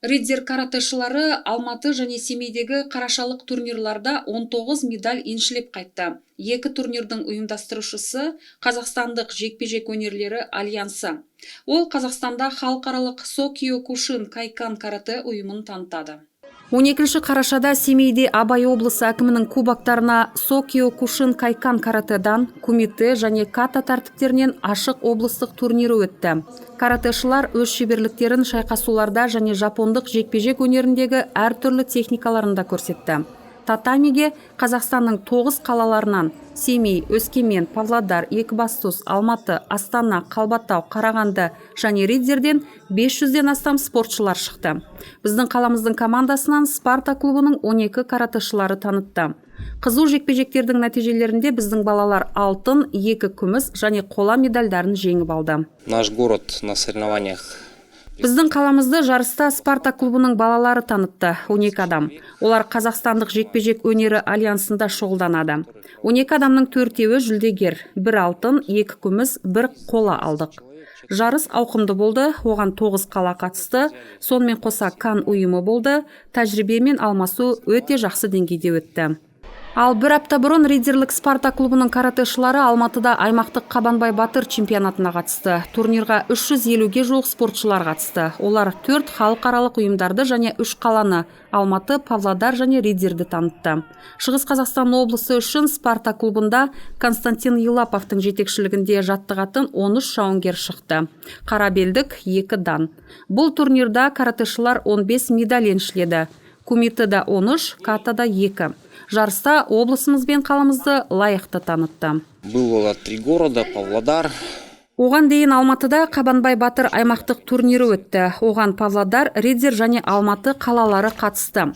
Ридзер каратэшылары Алматы және Семейдегі қарашалық турнирларда 19 медаль еншілеп қайтты. Екі турнирдің ұйымдастырушысы Қазақстандық жекпе-жек өнерлері альянсы. Ол Қазақстанда халықаралық Сокиокушин Кайкан карате ұйымын танытады. 12 қарашада Семейде Абай облысы әкімінің кубоктарына Сокиокушин Кайкан каратэдан, кумите және ката тәртіптерінен ашық облыстық турнирі өтті. Каратэшылар өз шеберліктерін шайқасуларда және жапондық жекпе-жек өнеріндегі әртүрлі техникаларында көрсетті. Татамиге Қазақстанның 9 қалаларынан Семей, Өскемен, Павлодар, Екібастұз, Алматы, Астана, Қалбатау, Қарағанды және Ридзерден 500-ден астам спортшылар шықты. Біздің қаламыздың командасынан Спарта клубының 12 каратэшылары танытты. Қызу жекпе-жектердің нәтижелерінде біздің балалар алтын, 2 күміс және қола медальдарын жеңіп алды. Наш город на соревнованиях. Біздің қаламызды жарыста Спарта клубының балалары танытты, 12 адам. Олар Қазақстандық жекпе-жек өнері альянсында шұғылданады. 12 адамның 4-еуі жүлдегер, 1 алтын, 2 күміс, 1 қола алдық. Жарыс ауқымды болды, оған 9 қала қатысты, сонымен қоса Кан ұйымы болды, тәжірибемен алмасу өте жақсы деңгейде өтті. Ал бір апта бұрын Ридзерлік Спарта клубының каратэшылары Алматыда аймақтық Қабанбай Батыр чемпионатына қатысты. Турнирға 350-ге жуық спортшылар қатысты. Олар 4 халықаралық ұйымдарды және 3 қаланы Алматы, Павлодар және Ридзерді танытты. Шығыс Қазақстан облысы үшін Спарта клубында Константин Елаповтың жетекшілігінде жаттығатын 13 жауынгер шықты. Қарабелдік 2 дан. Бұл турнирда каратэшылар 15 медаль еншіледі. Кумитеда 13, катада 2. Жарыста облысымыз бен қаламызды лайықты танытты. Было 3 города, Павлодар. Оған дейін Алматыда Қабанбай Батыр аймақтық турнирі өтті. Оған Павлодар, Ридзер және Алматы қалалары қатысты.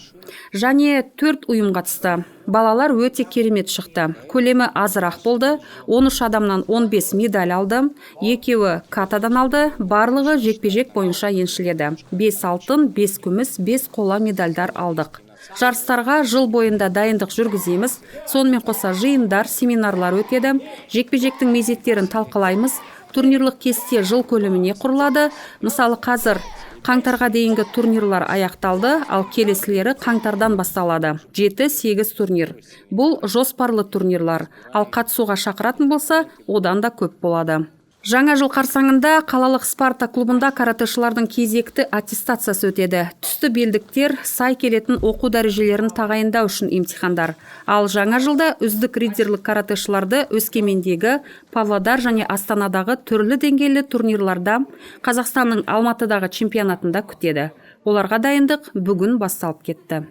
Және 4 ұйым қатысты. Балалар өте керемет шықты. Көлемі азырақ болды. 13 адамнан 15 медаль алды. 2-еуі катадан алды. Барлығы жекпе-жек бойынша еншіледі. 5 алтын, 5 күміс, 5 қола медальдар алдық. Жарыстарға жыл бойында дайындық жүргіземіз. Сонымен қоса жиындар, семинарлар өтеді. Жекпе-жектің мезеттерін талқылаймыз. Турнирлік кесте жыл көлеміне құрылады. Мысалы қазір қаңтарға дейінгі турнирлар аяқталды, ал келесілері қаңтардан басталады. 7-8 турнир. Бұл жоспарлы турнирлар. Ал қатысуға шақыратын болса, одан да көп болады. Жаңа жыл қарсаңында қалалық Спарта клубында каратэшылардың кезекті аттестациясы өтеді. Түсті белдіктер, сай келетін оқу дәрежелерін тағайындау үшін имтихандар. Ал жаңа жылда үздік ридзерлік каратэшыларды Өскемендегі, Павлодар және Астанадағы түрлі деңгейлі турнирларда, Қазақстанның Алматыдағы чемпионатында күтеді. Оларға дайындық бүгін басталып кетті.